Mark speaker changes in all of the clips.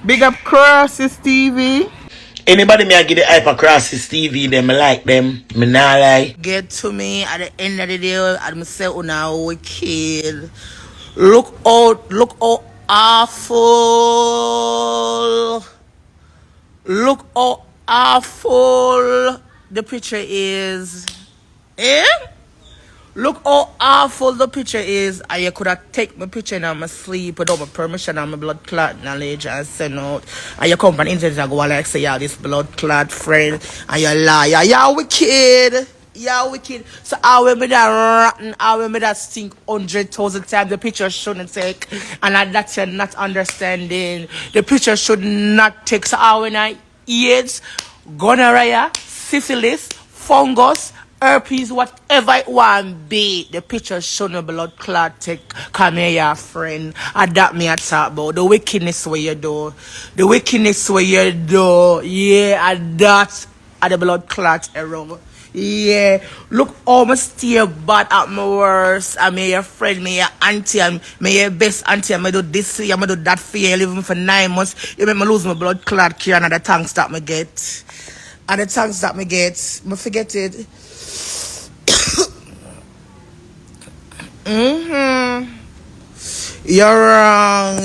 Speaker 1: Big up Crosses TV.
Speaker 2: Anybody may I get the hype across this TV, them I like them. Me nah lie.
Speaker 1: Get to me at the end of the day, I'm say una wicked. Look out, awful. Look how awful the picture is. Eh? Look how awful the picture is. And you could have taken my picture in my sleep without my permission and my blood clot knowledge and send out. And you come from the internet and go like say, yeah, this blood clot friend. And you lie. You're wicked. You're wicked. So I will be that rotten. I will be that stink 100,000 times. The picture shouldn't take. And that you're not understanding. The picture should not take. So I will not AIDS, gonorrhea, syphilis, fungus, herpes, whatever it want be, the picture showing a blood clot take. Come here, your friend. And that me I talk about. The wickedness where you do. The wickedness where you do. Yeah, and that are the blood clot error. Yeah, look how much stay bad at my worst. I may your friend, may your auntie, and may your best auntie, I may do this, I may do that for you, living for 9 months. You make me lose my blood clot care and the thanks that me get. And the thanks that me get, me forget it. You're wrong.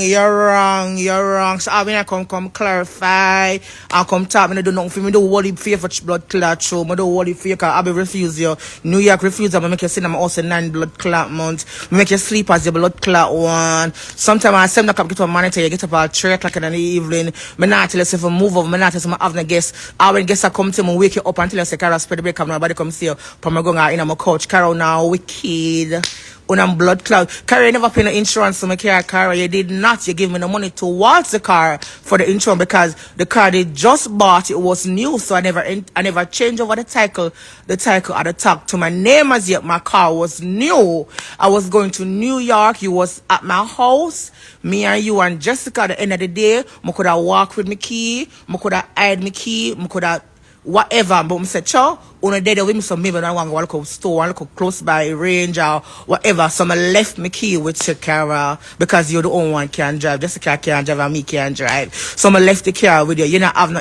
Speaker 1: So I mean I come clarify. I come talk. I do nothing for me. Do worry for you for blood clot show. I do worry for you because I be refuse you. New York refuse. I make you sit in my house in 9 blood clot months. I make you sleep as your blood clot one. Sometimes I send up get to a monitor. You get up at 3 o'clock in the evening. I not tell you if I move over. I not tell you if I have no guests. I when guests come to me, wake you up until I say, "Carol, spread the break. Nobody come see you." But I'm going in on my couch. Carol now wicked. On blood cloud. Carrie never pay no insurance to my car. Carrie, you did not. You give me the money towards the car for the insurance because the car they just bought, it was new, so I never changed over the title at the top to my name as yet. My car was new. I was going to New York. You was at my house. Me and you and Jessica. At the end of the day, I could have walked with my key. I could have hide my key. I could have whatever, but I said, "Chow, on a day that we so maybe I want to walk up store, I look close by range or whatever." So I left my key with your car because you're the only one can drive. Just the car can't drive and me can't drive. So I left the car with you. You not have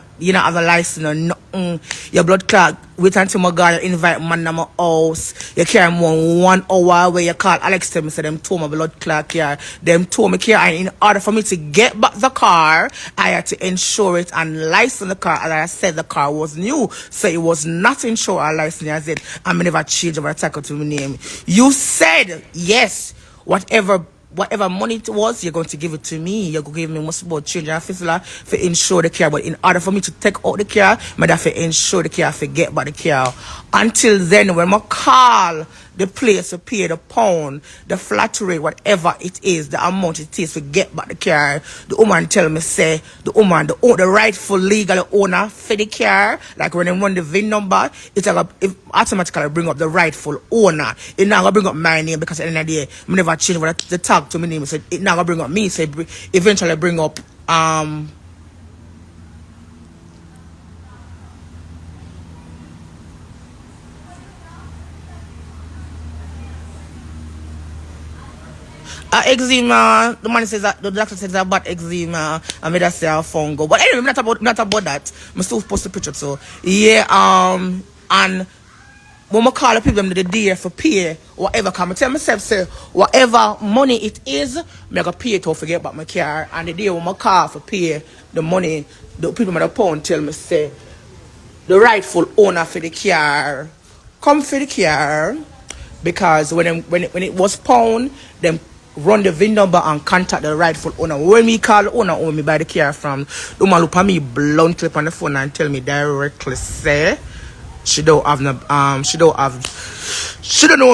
Speaker 1: a license or nothing. Your blood clot. Wait until my God invite man to my house. You carry me 1 hour where you call Alex tell me say them told my blood clot car. Them told me car, and in order for me to get back the car, I had to insure it and license the car. As I said, the car was new, so it was not insured or licensed. I said, I never changed over tackle to my name. You said yes, whatever money it was, you're going to give it to me. You're going to give me most about change and for insure the car. But in order for me to take out the car, I have to insure the car, forget about the car. Until then, when I call the place to pay the pound, the flat rate, whatever it is, the amount it is to get back the car, the woman tell me, say, the woman, the rightful legal owner for the car, like when they run the VIN number, it automatically bring up the rightful owner. It not going to bring up my name because at the end of the day, I never change the tag to my name. So it not going to bring up me, so it eventually bring up, eczema. The man says that the doctor says about eczema. I made that say a fungal. But anyway, not about that. I'm still post the picture. So yeah, and when I call the people the day for pay whatever, come I tell myself say whatever money it is, me gonna pay it to forget about my car. And the day when I call for pay the money, the people at the pound tell me say the rightful owner for the car come for the car, because when it was pound, them run the VIN number and contact the rightful owner. When me call the owner who me buy the car from, the man look at me bluntly on the phone and tell me directly say she don't know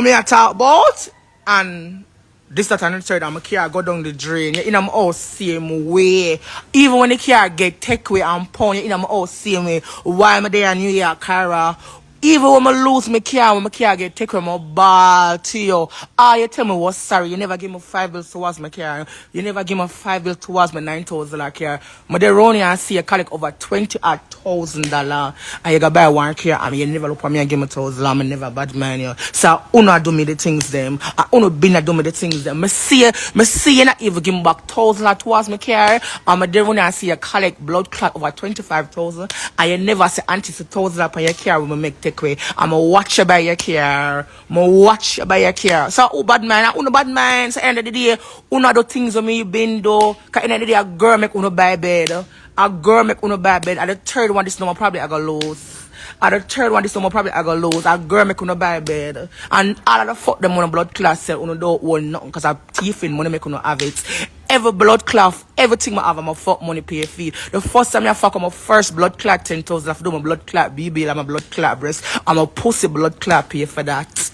Speaker 1: me I talk about, and this that and the third, and my car go down the drain. You in my house same way. Even when the car get take away and pound, you in my house same way. Why am I there in New York, Cara? Even when I lose when my car get taken my ball to you. Ah, you tell me what's sorry. You never give me 5 bills towards my car. You never give me 5 bills towards my 9,000 car. But they run here and see you collect over $20,000. And you go buy one car and you never look at me and give me 1,000. I'm never bad man you. So Una do me the things them. I Una been do me the things them. Me see you not even give me back 1,000 towards my car. And they run here and see you collect blood clot over 25,000. And you never say auntie 1,000 up on your car when me make take away. I'ma watch you by your car. I'ma watch you by your car. So who bad man? I bad man. So end of the day, Una do things with me been do. Cause end of the day a girl make Una buy bed. A girl make Una buy bed. And the third one this number probably I go lose. And the third one this number probably I go lose. A girl make Una buy bed. And all of the fuck them on blood class say Una don't want nothing cause I thief in money make Una have it. Every blood clot, everything I have, I'm a fuck money pay fee. The first time I fuck, I'm a first blood clot 10,000. I do my blood clot BB, I'm a blood clot breast. I'm a pussy blood clot pay for that.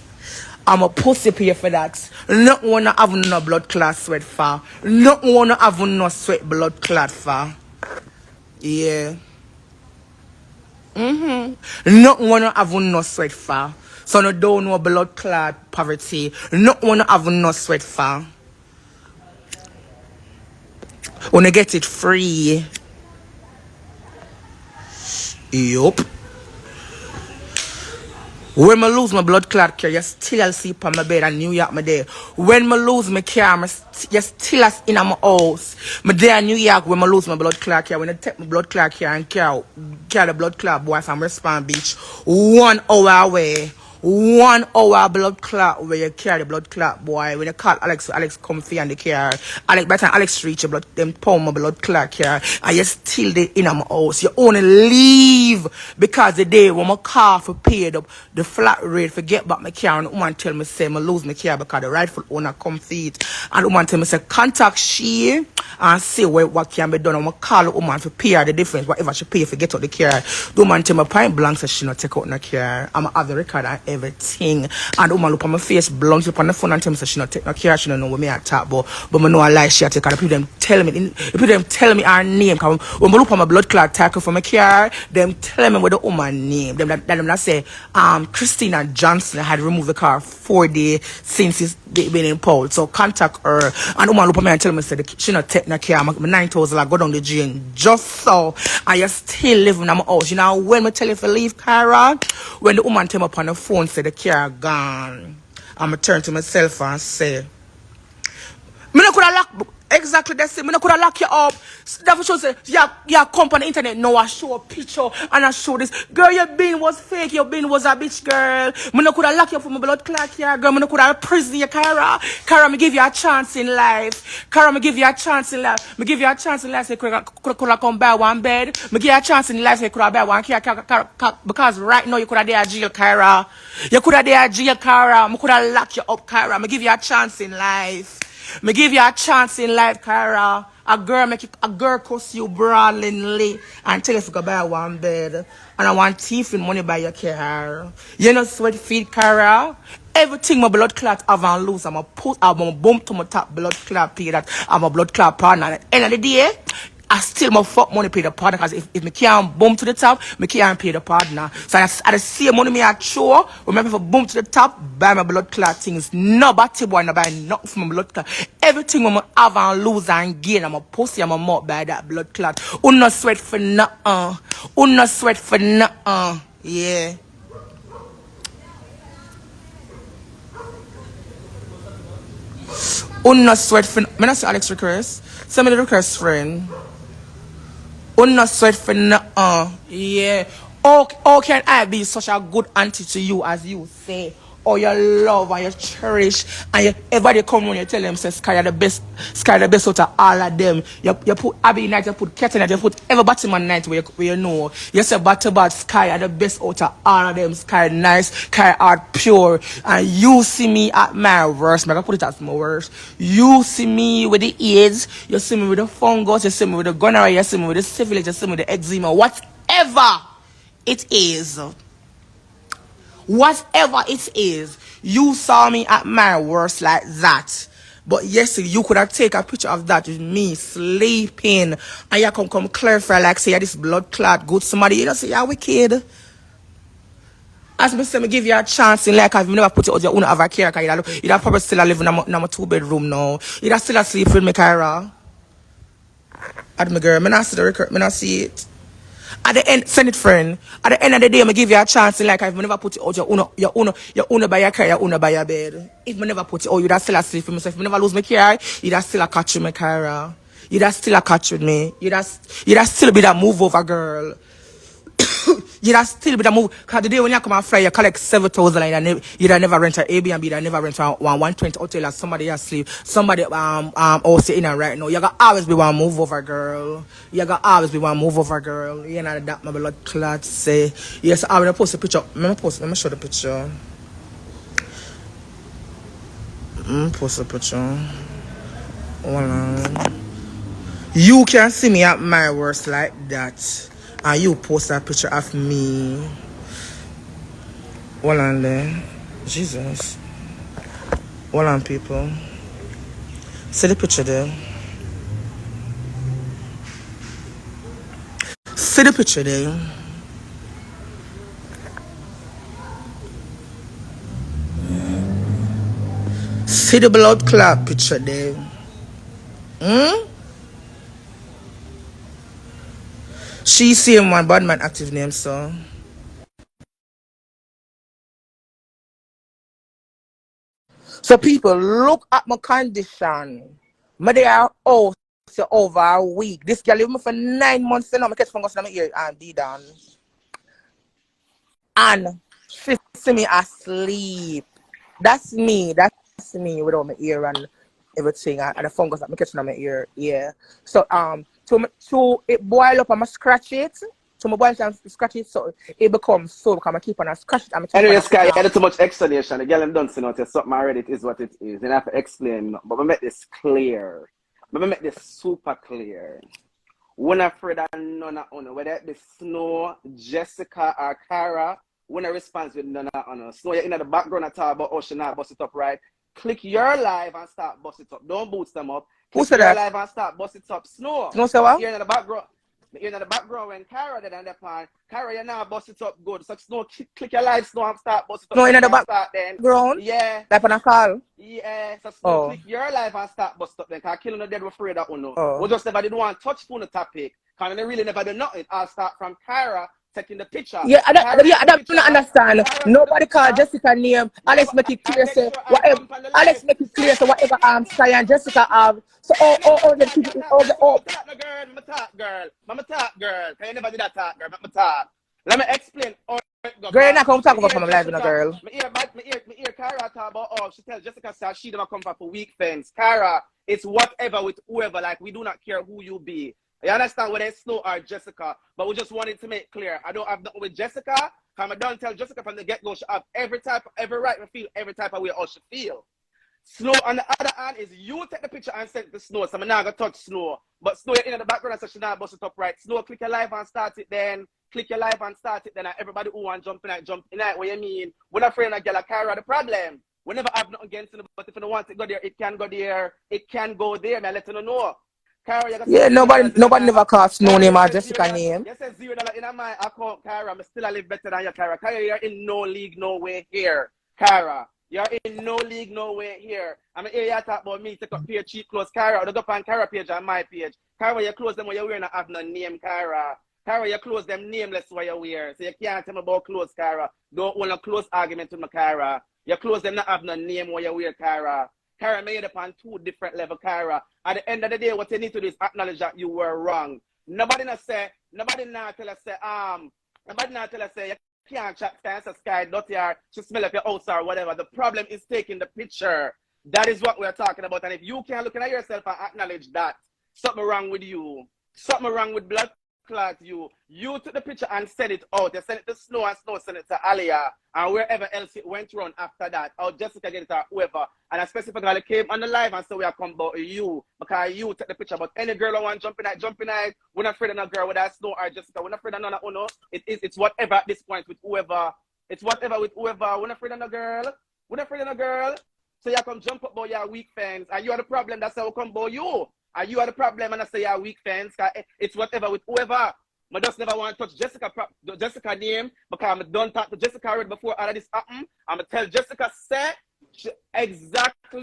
Speaker 1: I'm a pussy pay for that. Not wanna have no blood clot sweat for. Not wanna have no sweat blood clot for. Yeah. Not wanna have no sweat for. So no don't know blood clot poverty. Not wanna have no sweat for. Wanna get it free. Yup. When I lose my blood clot care, you still sleep on my bed in New York, my day. When I lose my car, you still in my house. My day in New York, when I lose my blood clot care, when I take my blood clot care and carry the blood clot boy from West Beach, 1 hour away. 1 hour blood clot where you carry the blood clot boy. When you call Alex come for you in the car. By the time Alex reach your blood, them pound my blood clot car. And you still there in my house. You only leave because the day when my car for paid up the flat rate for get back my car and the woman tell me say I lose my car because the rightful owner come feed. And the woman tell me say contact she and see what can be done. And I call the woman for pay her the difference, whatever she pay for get out the car. The woman tell me point blank says she not take out the car. I'm have the record and everything. And the woman look on my face blunt up on the phone and tell me say she not take no care, she don't know what me I talk but I know I lie she take. And the people them tell me her name. Cause when I look on my blood clot tackle from my car, them tell me what the woman name. Them say Christina Johnson had removed the car 4 days since it's been in Paul. So contact her. And the woman look on me and tell me say she not take no care. My 9,000 I go down the drain just so. And you still living in my house. You know when I tell you to leave Cara, when the woman tell me up on the phone say the car gone, I'ma turn to myself and say, me no coulda lock exactly the same. Me no coulda lock you up. That for sure say yeah come on the internet now I show a picture and I show this. Girl, your bin was fake, your bin was a bitch, girl. Me no coulda lock you up for my blood clot here, girl. Me no coulda prison you, Cara. Cara, me give you a chance in life. Cara, me give you a chance in life. Me give you a chance in life. Say coulda come buy one bed. Me give you a chance in life. Say coulda buy one car, because right now you coulda there jail, Cara. You coulda there jail, Cara. Me coulda lock you up, Cara. Me give you a chance in life. Me give you a chance in life, Cara. A girl cost you brawlingly and tell you if you go buy one bed. And I want thief in money by your car. You know sweat feed, Cara. Everything my blood clot have and lose. I'm a bump to my top blood clot pay that I'm a blood clot partner. At the end of the day, I still my fuck money pay the partner because if me can't bump to the top, me can't pay the partner. So I the same money me I show, remember if I bump to the top, buy my blood clot things. No batty boy, no buy nothing for my blood clot. Everything I have and lose and gain, I'm a pussy, I'm a mouth by that blood clot. Unno sweat for nothing. Unno sweat for nothing. Yeah. Unno sweat for nothing. Me not say Alex request. Send me the request, friend. Not sweat for yeah. How can I be such a good auntie to you as you say? Or you love and you cherish and you everybody come when you tell them say Skii the best out of all of them. You put Abby night, you put Kettle night, you put every Batman night where you know. You say about Skii the best out of all of them. Skii nice, Skii art pure. And you see me at my worst. I put it as my worst. You see me with the AIDS, you see me with the fungus, you see me with the gonorrhea, you see me with the syphilis, you see me with the eczema, whatever it is. Whatever it is, you saw me at my worst like that. But yes, you could have taken a picture of that with me sleeping. And you come clarify like say, yeah, this blood clot good somebody. You know, say, yeah, wicked. As me say, me give you a chance in like if you never put it out your own have a care, cause you'd probably still live in a 2-bedroom now. You'd still sleep with me, Kyra. At my girl, me not see the record, me not see it. At the end, send it friend. At the end of the day, me give you a chance in like if you never put it out your own by your car, your own by your bed. If me never put it out, you'd still sleep with me. So if me never lose my care, you'd still catch with me, Kyra. You'd still catch with me. You'd still be that move over girl. You'd still be that move. Cause the day when you come and fly, you collect 7,000 and you'd never rent an Airbnb, you'd never rent a 120 hotel as somebody asleep. Somebody also in and right now. You gotta always be one move over girl. You gotta always be one move over girl. You know that my blood clot say. Yes, I'm gonna post a picture. Let me show the picture. Post a picture. Hold on. You can see me at my worst like that. And you post that picture of me. Hold on there. Jesus. Hold on, people. See the picture there. See the picture there. See the blood clot picture there. She same one bad man active name, so. So people, look at my condition. My they are out over a week. This girl live me for 9 months now. I catch fungus in my ear and be done. And she see me asleep. That's me. That's me without my ear and everything. And the fungus that I catch in my ear. Yeah. So to it boil up and I scratch it. So my boil it and scratch it so it becomes so because I keep on a scratch it and I keep
Speaker 3: Anyway,
Speaker 1: on
Speaker 3: Skii, you had too much explanation. The girl I'm done saying out something already, it is what it is. You don't have to explain nothing. But we make this clear. But we make this super clear. We're not afraid of none of honor. Whether it be Snow, Jessica, or Cara, we're not response with none of honor. Snow, you're in the background at all about Ocean not bust it up, right? Click your live and start bust it up. Don't boost them up.
Speaker 1: Who
Speaker 3: Click
Speaker 1: said
Speaker 3: your
Speaker 1: that?
Speaker 3: live and start bust it up. Snow.
Speaker 1: Snow say what?
Speaker 3: You're in the background. You're in the background when Cara did on the pan. Cara, you now bust it up good. So Snow, click your live, Snow, and start bust it up.
Speaker 1: No, in the
Speaker 3: Start then.
Speaker 1: background?
Speaker 3: Yeah.
Speaker 1: Like on a call?
Speaker 3: Yeah, so Snow, click your live and start bust up then. Because killing the dead we're afraid of uno. We just never did want to touch on the topic. Because they really never do nothing. I'll start from Cara taking the picture.
Speaker 1: Yeah, I don't understand. Nobody call Jessica name.
Speaker 3: Yeah,
Speaker 1: Alex make it clear, say
Speaker 3: sure
Speaker 1: whatever. Alex make it clear, so whatever Skii and Jessica have. So all the people, all the
Speaker 3: girl. Mama talk, girl. Can you never do that talk, girl? Mama talk. Let me explain.
Speaker 1: Girl, you're not come talk about from my life, you know, girl.
Speaker 3: Me hear Cara talk about she tells Jessica say she never come for weak fence. Cara, it's whatever with whoever. Like we do not care who you be. You understand whether it's Snow or Jessica, but we just wanted to make clear. I don't have nothing with Jessica. I don't tell Jessica from the get-go she have every right to feel every type of way all she feel. Snow on the other hand is you take the picture and send it to Snow, so I'm not gonna touch Snow. But Snow in the background so she not bust it up right. Snow, click your live and start it then. Click your live and start it then. And everybody who want jump in it. What you mean? We're not afraid of girl Cara the problem. We never have nothing against it, but if you don't want to go there, it can go there. It can go there. Man, let you know. Cara,
Speaker 1: Yeah, nobody never called Snow name or Jessica name.
Speaker 3: You said $0 in my account, Cara. I'm still a live better than you, Cara. Cara, you're in no league, no way here. Cara, you're in no league, no way here. I'm here you talk about me, take up page cheap clothes, Cara. Or go on Cara page and my page. Cara, your clothes them what you wear not have no name, Cara. Cara, your clothes them nameless what you wear. So you can't tell me about clothes, Cara. Don't want a close argument with my Cara. Your clothes them not have no name what you wear, Cara. Cara made up on 2 different levels, Cara. At the end of the day, what you need to do is acknowledge that you were wrong. Nobody not tell us say, you can't chat Skii, dirty or she smell up your house or whatever. The problem is taking the picture. That is what we're talking about. And if you can't look at yourself and acknowledge that, something wrong with you. Something wrong with blood clot you. You took the picture and sent it out. You sent it to Snow and Snow sent it to Alia and wherever else it went wrong after that. Or Jessica get it or whoever. And I specifically came on the live and so we are come about you. Because you took the picture. But any girl who want jumping night, we're not afraid of no girl with that Snow or Jessica. We're not afraid of none of uno. It's whatever at this point with whoever. It's whatever with whoever. We're not afraid of no girl. We're not afraid of no girl. So you come jump up about your weak fans. And you are the problem. That's how we come about you. And you are the problem and I say you're weak fans. It's whatever with whoever. I just never want to touch Jessica name because I don't talk to Jessica already before all of this happen. I'm going to tell Jessica say exactly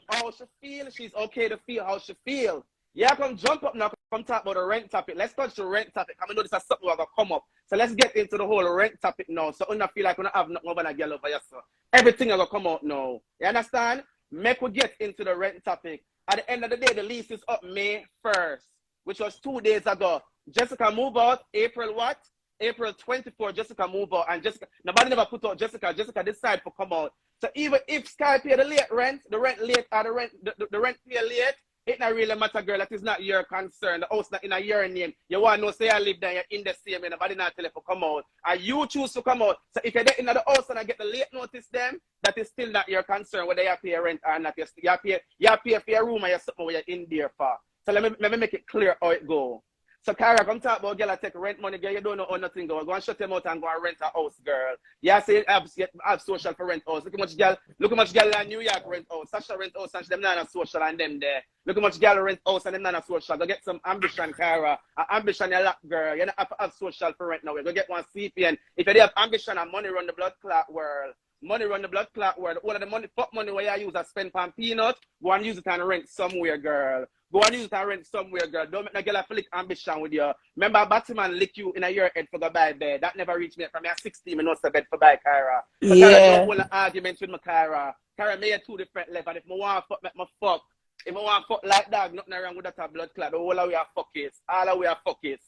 Speaker 3: how she feels. She's okay to feel how she feels. Yeah, come jump up now, come talk about the rent topic. Let's touch the rent topic. I know this is something that's going to come up. So let's get into the whole rent topic now. So I don't feel like we don't have nothing over a girl over here. So everything is going to come out now. You understand? Make we get into the rent topic. At the end of the day, the lease is up May 1st, which was 2 days ago. Jessica move out April what? April 24, Jessica move out. And Jessica, nobody never put out Jessica. Jessica decide to come out. So even if Skii pay the late rent, the rent late or the rent pay late, it not really matter, girl. That is not your concern. The house not in your name. You want to know, say I live there, you're in the same, and nobody not tell you to come out. And you choose to come out. So if you're in the house and I get the late notice them, that is still not your concern, whether you pay rent or not. You pay for your room or you're something where you're in there for. So let me make it clear how it go. So, Kara, come talk about girl I take rent money, girl. You don't know how nothing go. Go and shut them out and go and rent a house, girl. Yeah, say have social for rent house. Look how much girl in New York rent house. Sasha rent house and them not a social and them there. Look how much girl rent house and them not a social. Go get some ambition, Kara. Ambition you lack, girl. You don't have to have social for rent now. Go get one CPN. If you have ambition and money run the blood clot world. Money run the blood clot world. All of the money, fuck money where you use and spend on peanut, go and use it and rent somewhere, girl. Go and use it and rent somewhere, girl. Don't make no girl flick ambition with you. Remember, Batman lick you in a year head for the buy bed. That never reached me. From me at 16, I know the bed for buy Kyra. So
Speaker 1: Yeah.
Speaker 3: Kyra, don't want an argument with my Kyra. Kyra made 2 different levels. If I want to fuck, make my fuck. If I want to fuck like that, nothing wrong with that blood clot. All of we are fuckers. All of we are fuckers.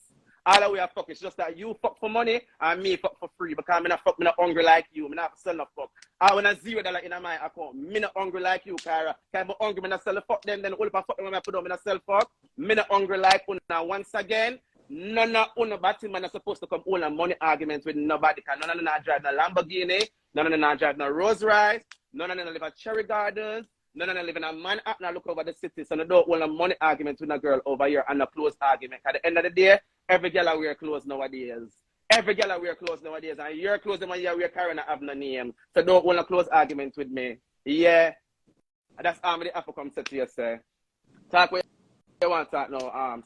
Speaker 3: All of we are fuck. It's just that you fuck for money and me fuck for free because I'm not fuck, I'm not hungry like you. I'm not sell no fuck. I want $0 in my account. I'm not hungry like you, Kyra. Because I'm hungry, I'm not sell fuck them. Then all if I fuck them, when I put them, I'm not sell fuck. I'm not hungry like you. Now, once again, none of you Batman are supposed to come all a money arguments with nobody. Because none of them are driving a Lamborghini. None of them are driving a Rolls Royce. None of them live at Cherry Gardens. None of them live in a man up now look over the city. So they don't want a money argument with a girl over here and a close argument. At the end of the day, every girl I wear clothes nowadays. Every girl I wear clothes nowadays. And your clothes and your wear carrying have no name. So don't want a close argument with me. Yeah. That's how I have to come say to you, sir. Talk what you want to talk now,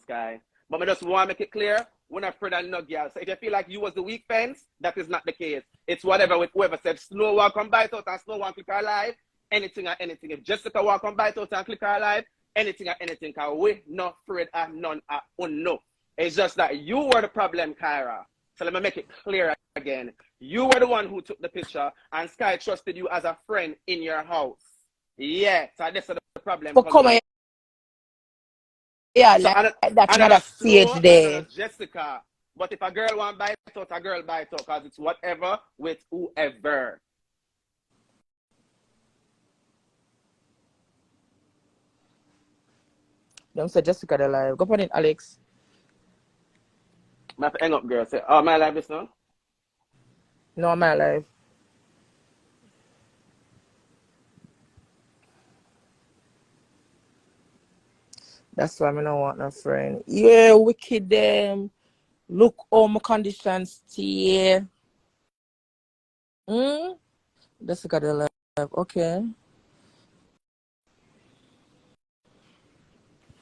Speaker 3: Skii. But I just want to make it clear, we're not afraid of no girl. So if you feel like you was the weak fence, that is not the case. It's whatever with whoever said Snow walk on bite out and Snow walk click her live. Anything or anything. If Jessica walk on bite out and click her live, anything or anything. Because we not afraid of none or unknown. It's just that you were the problem, Kyra. So let me make it clear again. You were the one who took the picture and Skii trusted you as a friend in your house. Yeah, so this is the problem.
Speaker 1: But come on. Yeah,
Speaker 3: So,
Speaker 1: like that's not a stage there.
Speaker 3: Jessica. But if a girl want bite out, a girl bite out because it's whatever with whoever.
Speaker 1: Don't say Jessica the live. Go on it, Alex.
Speaker 3: I have to hang up, girl. Say, oh, my live this now?
Speaker 1: No, my live. That's why I don't want no friend. Yeah, wicked them. Look all my conditions here. Jessica the live. Okay.